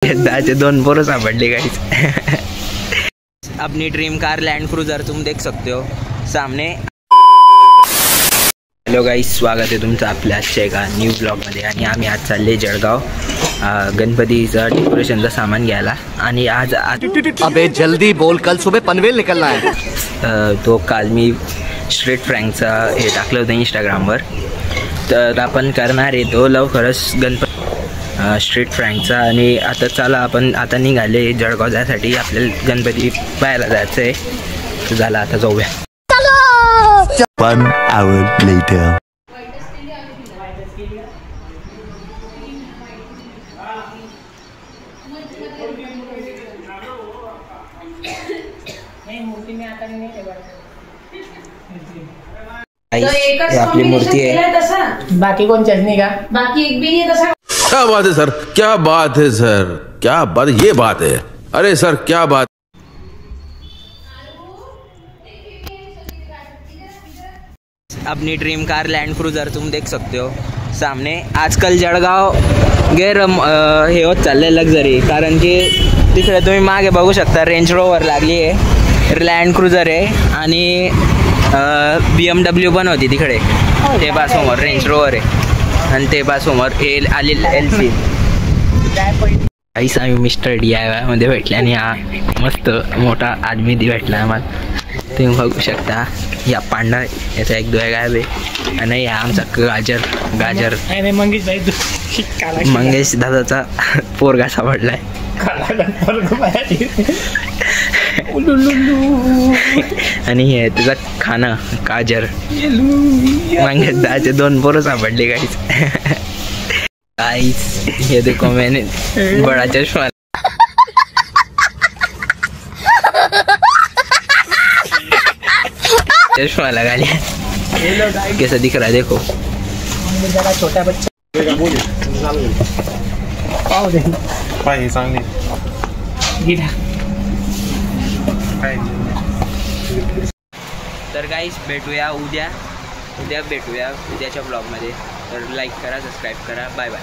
दाचे दोन पोरं सापडले गाइस। अपनी ड्रीम कार लैंड क्रूजर तुम देख सकते हो सामने। हॅलो गाइस, स्वागत आहे तुमचं आपल्या आजच्या एका न्यू ब्लॉगमध्ये। आणि आम्ही आज चालले जळगाव गणपतीचं डेकोरेशनचं सामान घ्यायला। आणि आज अबे जल्दी बोल, कल सुबह पनवेल निकलना है। तो काल मी स्ट्रीट फ्रँकचा हे टाकलं होतं इंस्टाग्रामवर, तर आपण करणार आहे तो लवकरच गणपती स्ट्रीट फ्रँकचा। आणि आता चला आपण आता निघाले जळगाव जायसाठी, आपल्याला गणपती पाहायला जायचं आहे। झालं, आता जाऊया। 1 hour later. आपली मूर्ती आहे। बाकी कोण चटणी का? बाकी एक भी नहीं तसा। क्या बात है सर, क्या बात है सर, क्या बात, ये बात है। अरे सर क्या बात। अपनी ड्रीम कार लैंड क्रूजर तुम देख सकते हो सामने। आजकल जळगाव हे होत चाललंय लक्झरी, कारण की तिकडे तुम्ही मागे बघू शकता रेंज रोवर लागली आहे, लँड क्रूजर आहे आणि BMW पण होती तिकडे। ते बा समोर रेंज रोवर आहे आणि ते बा समोर LC। काहीच आम्ही मिस्टर DIY मध्ये भेटले आणि हा मस्त मोठा आदमी भेटला आम्हाला। तुम्ही बघू शकता या पांढरा याचा एक डोळा गायब आहे आणि हा आमचा गाजर मंगेश दादाचा पोरगा सापडलाय। आणि हे त्याचा खाना गाजर मंगेश दादाचे दोन पोरं सापडले गाइस। ये देखो मैंने बड़ा चश्मा लगा लिया। कैसा दिख रहा है देखो। छोटा बच्चा तर गाइस भेटूया उद्या भेटूया उद्याच्या ब्लॉगमध्ये। तर लाईक करा, सबस्क्राईब करा, बाय बाय।